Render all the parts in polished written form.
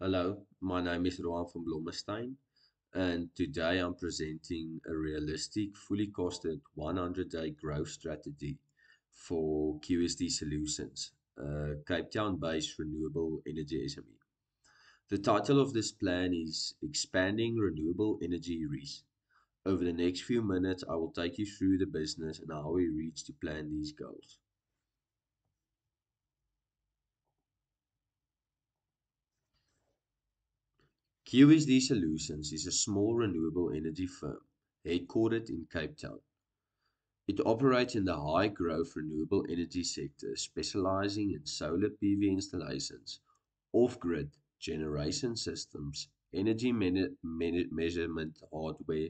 Hello, my name is Roan van Blommestein, and today I'm presenting a realistic, fully costed 100-day growth strategy for QSD Solutions, a Cape Town-based renewable energy SME. The title of this plan is Expanding Renewable Energy Reach. Over the next few minutes, I will take you through the business and how we reach to plan these goals. QSD Solutions is a small renewable energy firm headquartered in Cape Town. It operates in the high-growth renewable energy sector, specializing in solar PV installations, off-grid generation systems, energy measurement hardware,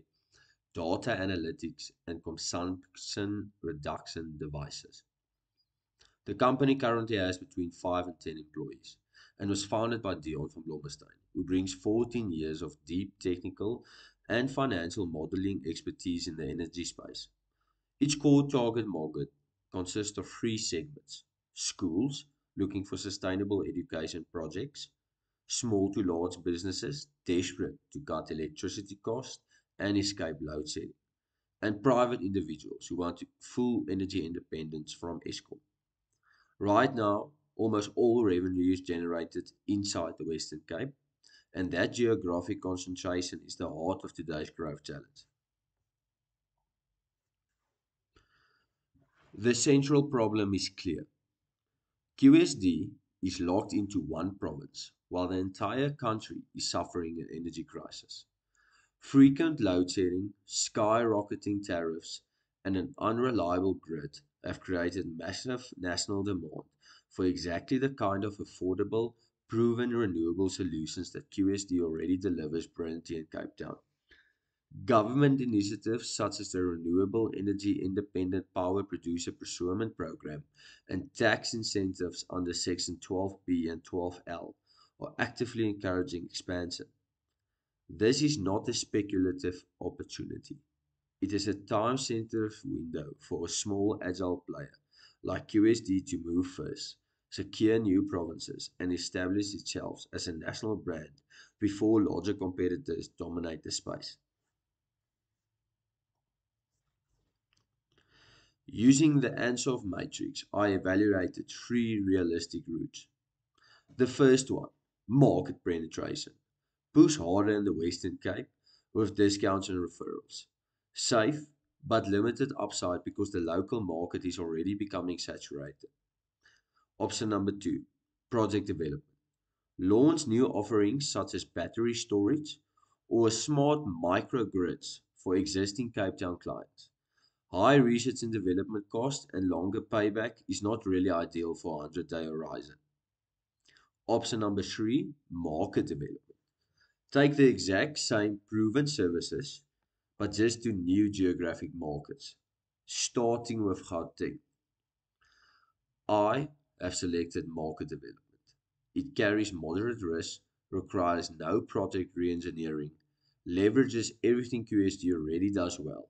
data analytics, and consumption reduction devices. The company currently has between 5 and 10 employees and was founded by Dion van Blommestein, who brings 14 years of deep technical and financial modeling expertise in the energy space. Each core target market consists of three segments: schools looking for sustainable education projects, small to large businesses desperate to cut electricity costs and escape load shedding, and private individuals who want full energy independence from Eskom. Right now, almost all revenue is generated inside the Western Cape, and that geographic concentration is the heart of today's growth challenge. The central problem is clear. QSD is locked into one province, while the entire country is suffering an energy crisis. Frequent load shedding, skyrocketing tariffs, and an unreliable grid have created massive national demand for exactly the kind of affordable, proven renewable solutions that QSD already delivers brilliantly in Cape Town. Government initiatives such as the Renewable Energy Independent Power Producer Procurement Program and tax incentives under Section 12B and 12L are actively encouraging expansion. This is not a speculative opportunity. It is a time-sensitive window for a small, agile player like QSD to move first, secure new provinces, and establish itself as a national brand before larger competitors dominate the space. Using the Ansoff matrix, I evaluated three realistic routes. The first one, market penetration. Push harder in the Western Cape with discounts and referrals. Safe, but limited upside because the local market is already becoming saturated. Option number two, project development. Launch new offerings such as battery storage or smart microgrids for existing Cape Town clients. High research and development cost and longer payback is not really ideal for a 100-day horizon. Option number three, market development. Take the exact same proven services, but just to new geographic markets, starting with Gauteng. I have selected market development. It carries moderate risk, requires no project re-engineering, leverages everything QSD already does well,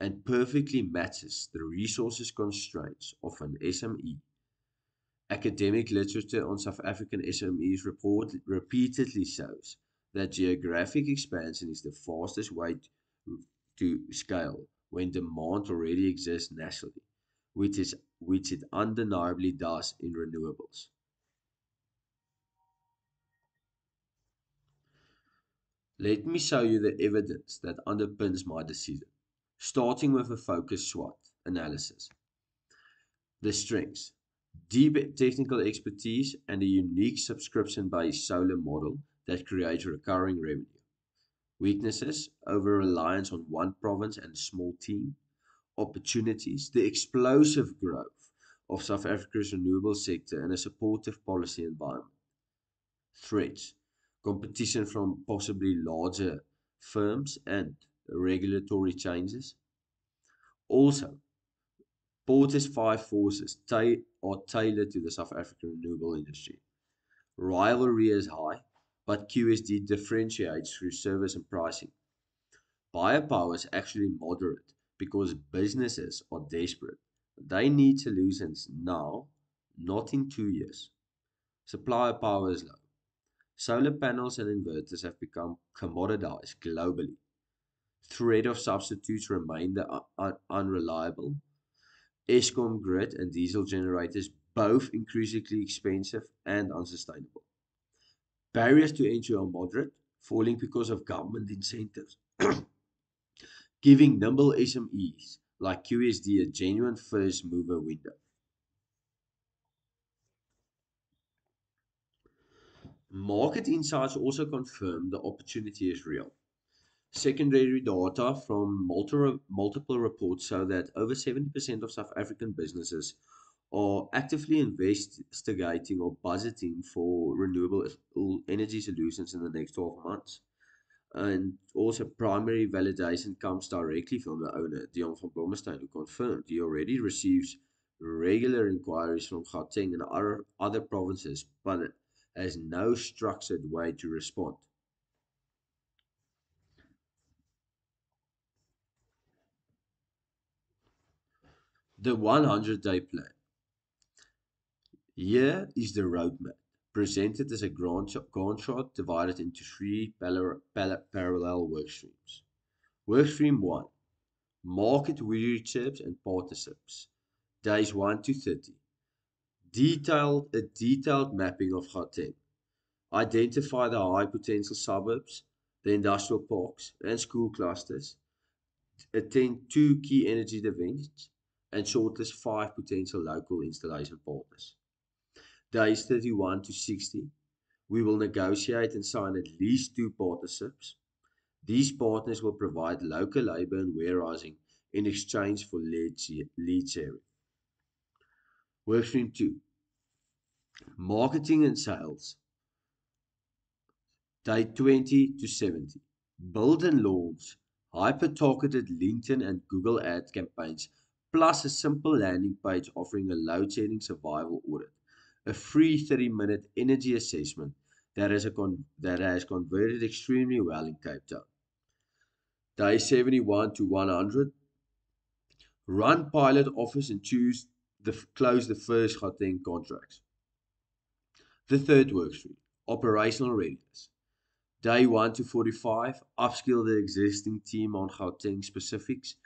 and perfectly matches the resources constraints of an SME. Academic literature on South African SMEs repeatedly shows that geographic expansion is the fastest way to scale when demand already exists nationally, which it undeniably does in renewables. Let me show you the evidence that underpins my decision, starting with a focused SWOT analysis. The strengths: deep technical expertise and a unique subscription-based solar model that creates recurring revenue. Weaknesses: over-reliance on one province and a small team. Opportunities: the explosive growth of South Africa's renewable sector and a supportive policy environment. Threats: competition from possibly larger firms and regulatory changes. Also, Porter's five forces are tailored to the South African renewable industry. Rivalry is high, but QSD differentiates through service and pricing. Buyer power is actually moderate because businesses are desperate. They need solutions now, not in 2 years. Supplier power is low. Solar panels and inverters have become commoditized globally. Threat of substitutes remain unreliable. Eskom grid and diesel generators both increasingly expensive and unsustainable. Barriers to entry are moderate, falling because of government incentives, giving nimble SMEs like QSD a genuine first mover window. Market insights also confirm the opportunity is real. Secondary data from multiple reports show that over 70% of South African businesses are actively investigating or budgeting for renewable energy solutions in the next 12 months. And also, primary validation comes directly from the owner, Dion van Blommestein, who confirmed he already receives regular inquiries from Gauteng and other provinces, but has no structured way to respond. The 100-day plan. Here is the roadmap, presented as a Gantt chart divided into three parallel work streams. Work stream 1, market research and partnerships, days 1 to 30. A detailed mapping of Gauteng. Identify the high potential suburbs, the industrial parks, and school clusters. Attend two key energy events and shortlist five potential local installation partners. Days 31 to 60, we will negotiate and sign at least two partnerships. These partners will provide local labor and warehousing in exchange for lead sharing. Workstream 2, marketing and sales. Day 20 to 70, build and launch hyper targeted LinkedIn and Google ad campaigns, plus a simple landing page offering a load shedding survival audit, a free 30-minute energy assessment that has converted extremely well in Cape Town. Day 71 to 100, run pilot offers and close the first Gauteng contracts. The third workstream, operational readiness. Day 1 to 45, upskill the existing team on Gauteng specifics,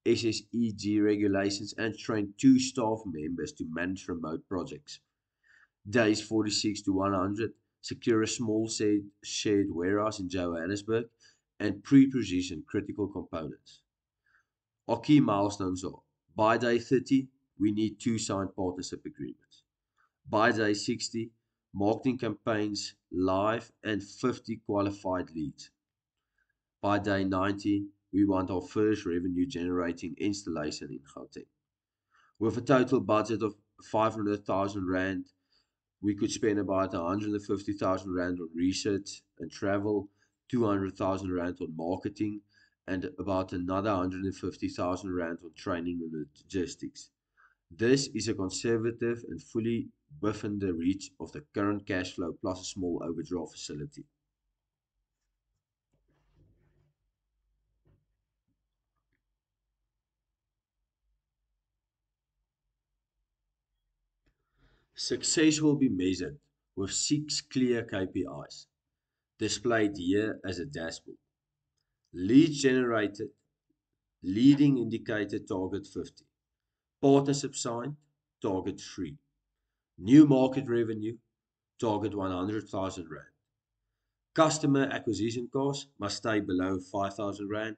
SSEG regulations, and train two staff members to manage remote projects. Days 46 to 100, secure a small shared warehouse in Johannesburg and pre-position critical components. Our key milestones are, by day 30, we need two signed partnership agreements. By day 60, marketing campaigns live and 50 qualified leads. By day 90, we want our first revenue generating installation in Gauteng. With a total budget of 500,000 Rand, we could spend about 150,000 Rand on research and travel, 200,000 Rand on marketing, and about another 150,000 Rand on training and logistics. This is a conservative and fully within the reach of the current cash flow plus a small overdraft facility. Success will be measured with six clear KPIs, displayed here as a dashboard. Leads generated, leading indicator target 50. Partnership signed, target 3. New market revenue, target 100,000 Rand. Customer acquisition cost must stay below 5,000 Rand.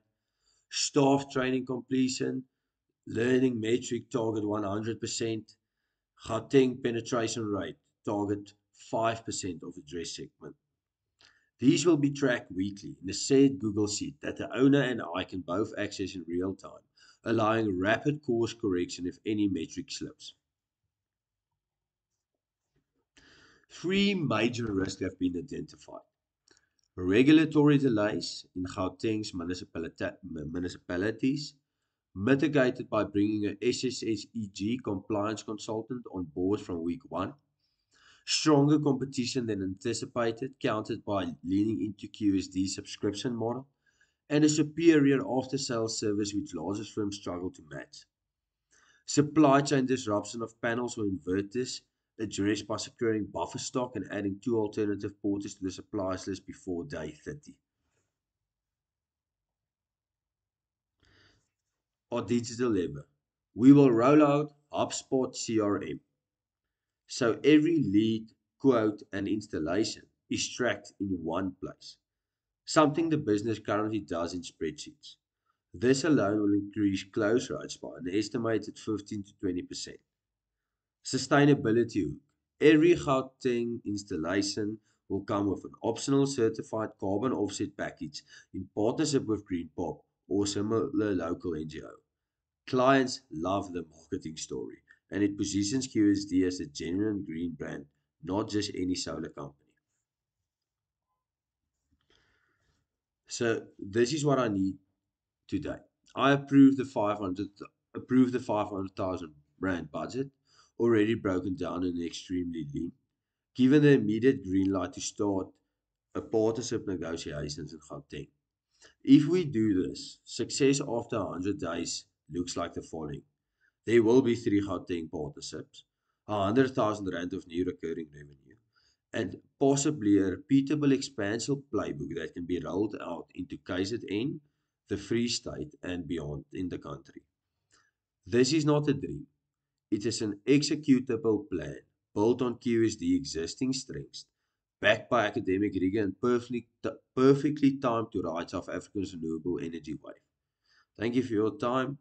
Staff training completion, learning metric target 100%. Gauteng penetration rate, target 5% of address segment. These will be tracked weekly in a shared Google Sheet that the owner and I can both access in real time, allowing rapid course correction if any metric slips. Three major risks have been identified. Regulatory delays in Gauteng's municipalities, mitigated by bringing a SSSEG compliance consultant on board from week 1. Stronger competition than anticipated, countered by leaning into QSD subscription model, and a superior after-sales service which larger firms struggle to match. Supply chain disruption of panels or inverters, addressed by securing buffer stock and adding two alternative porters to the supplies list before day 30. Our digital lever. We will roll out HubSpot CRM. So every lead, quote, and installation is tracked in one place, something the business currently does in spreadsheets. This alone will increase close rates by an estimated 15 to 20%. Sustainability hook. Every Gauteng installation will come with an optional certified carbon offset package in partnership with Green Pop or similar local NGO. Clients love the marketing story, and it positions QSD as a genuine green brand, not just any solar company. So this is what I need today. I approve the 500,000 rand budget, already broken down and extremely lean. Given the immediate green light to start a partnership negotiations in Gauteng. If we do this, success after 100 days looks like the following. There will be three Gauteng partnerships, 100,000 rand of new recurring revenue, and possibly a repeatable expansion playbook that can be rolled out into KZN, the Free State, and beyond in the country. This is not a dream. It is an executable plan built on QSD existing strengths, backed by academic rigor and perfectly timed to ride South Africa's renewable energy wave. Thank you for your time.